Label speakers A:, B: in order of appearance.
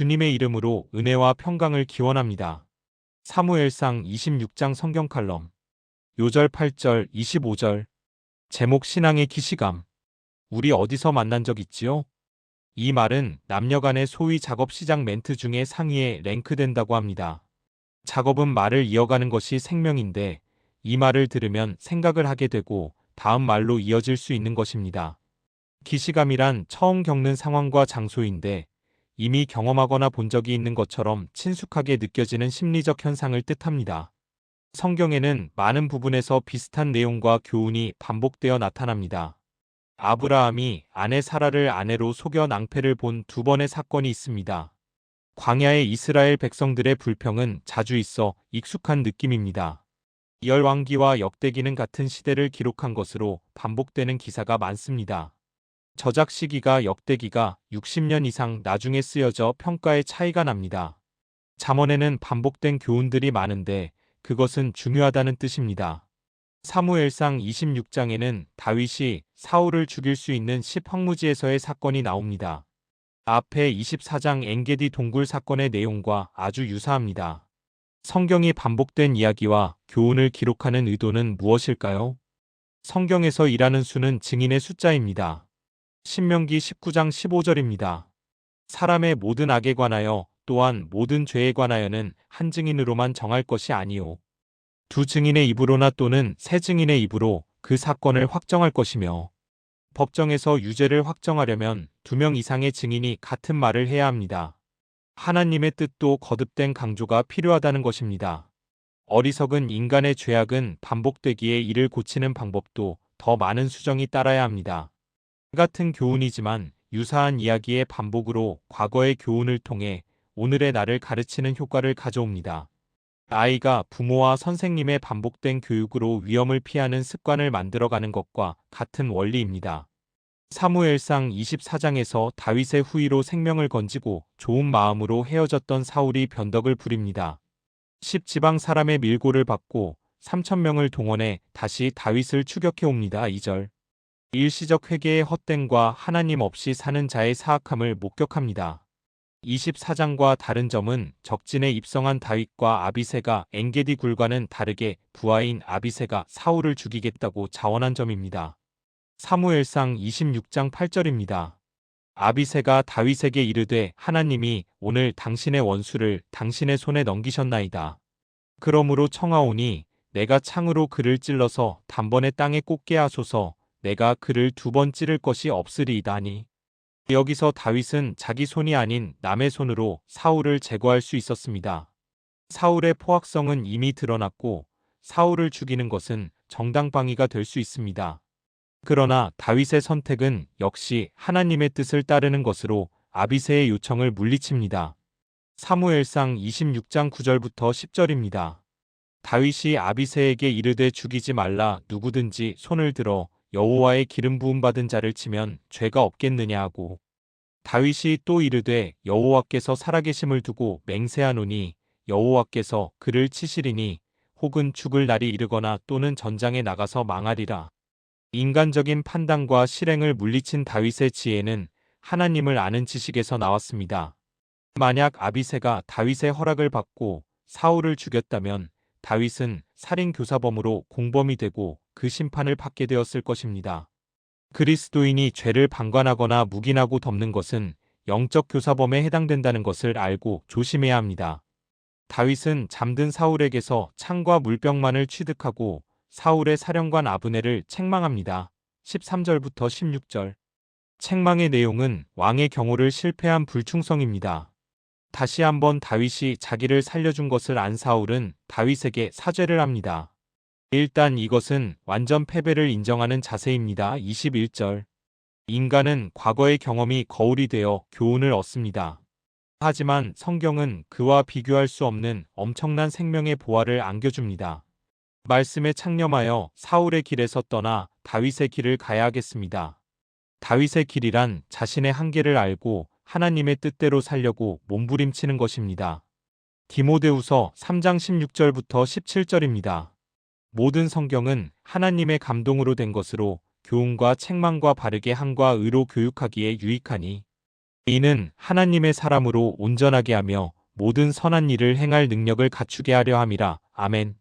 A: 주님의 이름으로 은혜와 평강을 기원합니다. 사무엘상 26장 성경 칼럼. 요절 8절 25절. 제목 신앙의 기시감. 우리 어디서 만난 적 있지요? 이 말은 남녀 간의 소위 작업 시작 멘트 중에 상위에 랭크된다고 합니다. 작업은 말을 이어가는 것이 생명인데 이 말을 들으면 생각을 하게 되고 다음 말로 이어질 수 있는 것입니다. 기시감이란 처음 겪는 상황과 장소인데 이미 경험하거나 본 적이 있는 것처럼 친숙하게 느껴지는 심리적 현상을 뜻합니다. 성경에는 많은 부분에서 비슷한 내용과 교훈이 반복되어 나타납니다. 아브라함이 아내 사라를 아내로 속여 낭패를 본 두 번의 사건이 있습니다. 광야의 이스라엘 백성들의 불평은 자주 있어 익숙한 느낌입니다. 열왕기와 역대기는 같은 시대를 기록한 것으로 반복되는 기사가 많습니다. 저작 시기가 역대기가 60년 이상 나중에 쓰여져 평가의 차이가 납니다. 잠언에는 반복된 교훈들이 많은데 그것은 중요하다는 뜻입니다. 사무엘상 26장에는 다윗이 사울을 죽일 수 있는 10황무지에서의 사건이 나옵니다. 앞에 24장 엔게디 동굴 사건의 내용과 아주 유사합니다. 성경이 반복된 이야기와 교훈을 기록하는 의도는 무엇일까요? 성경에서 일하는 수는 증인의 숫자입니다. 신명기 19장 15절입니다. 사람의 모든 악에 관하여 또한 모든 죄에 관하여는 한 증인으로만 정할 것이 아니요 두 증인의 입으로나 또는 세 증인의 입으로 그 사건을 확정할 것이며 법정에서 유죄를 확정하려면 2명 이상의 증인이 같은 말을 해야 합니다. 하나님의 뜻도 거듭된 강조가 필요하다는 것입니다. 어리석은 인간의 죄악은 반복되기에 이를 고치는 방법도 더 많은 수정이 따라야 합니다. 같은 교훈이지만 유사한 이야기의 반복으로 과거의 교훈을 통해 오늘의 나를 가르치는 효과를 가져옵니다. 아이가 부모와 선생님의 반복된 교육으로 위험을 피하는 습관을 만들어가는 것과 같은 원리입니다. 사무엘상 24장에서 다윗의 후위로 생명을 건지고 좋은 마음으로 헤어졌던 사울이 변덕을 부립니다. 10지방 사람의 밀고를 받고 3,000명을 동원해 다시 다윗을 추격해 옵니다. 2절. 일시적 회개의 헛됨과 하나님 없이 사는 자의 사악함을 목격합니다. 24장과 다른 점은 적진에 입성한 다윗과 아비새가 엔게디 굴과는 다르게 부하인 아비새가 사울을 죽이겠다고 자원한 점입니다. 사무엘상 26장 8절입니다. 아비새가 다윗에게 이르되 하나님이 오늘 당신의 원수를 당신의 손에 넘기셨나이다. 그러므로 청하오니 내가 창으로 그를 찔러서 단번에 땅에 꽂게 하소서. 내가 그를 2번 찌를 것이 없으리이다 하니. 여기서 다윗은 자기 손이 아닌 남의 손으로 사울을 제거할 수 있었습니다. 사울의 포악성은 이미 드러났고 사울을 죽이는 것은 정당방위가 될 수 있습니다. 그러나 다윗의 선택은 역시 하나님의 뜻을 따르는 것으로 아비새의 요청을 물리칩니다. 사무엘상 26장 9절부터 10절입니다. 다윗이 아비새에게 이르되 죽이지 말라. 누구든지 손을 들어 여호와의 기름 부음 받은 자를 치면 죄가 없겠느냐 하고, 다윗이 또 이르되 여호와께서 살아계심을 두고 맹세하노니 여호와께서 그를 치시리니 혹은 죽을 날이 이르거나 또는 전장에 나가서 망하리라. 인간적인 판단과 실행을 물리친 다윗의 지혜는 하나님을 아는 지식에서 나왔습니다. 만약 아비새가 다윗의 허락을 받고 사울을 죽였다면 다윗은 살인 교사범으로 공범이 되고 그 심판을 받게 되었을 것입니다. 그리스도인이 죄를 방관하거나 묵인하고 덮는 것은 영적 교사범에 해당된다는 것을 알고 조심해야 합니다. 다윗은 잠든 사울에게서 창과 물병만을 취득하고 사울의 사령관 아브넬을 책망합니다. 13절부터 16절. 책망의 내용은 왕의 경호를 실패한 불충성입니다. 다시 한번 다윗이 자기를 살려준 것을 안 사울은 다윗에게 사죄를 합니다. 일단 이것은 완전 패배를 인정하는 자세입니다. 21절. 인간은 과거의 경험이 거울이 되어 교훈을 얻습니다. 하지만 성경은 그와 비교할 수 없는 엄청난 생명의 보화를 안겨줍니다. 말씀에 창념하여 사울의 길에서 떠나 다윗의 길을 가야 하겠습니다. 다윗의 길이란 자신의 한계를 알고 하나님의 뜻대로 살려고 몸부림치는 것입니다. 디모데후서 3장 16절부터 17절입니다. 모든 성경은 하나님의 감동으로 된 것으로 교훈과 책망과 바르게 함과 의로 교육하기에 유익하니 이는 하나님의 사람으로 온전하게 하며 모든 선한 일을 행할 능력을 갖추게 하려 함이라. 아멘.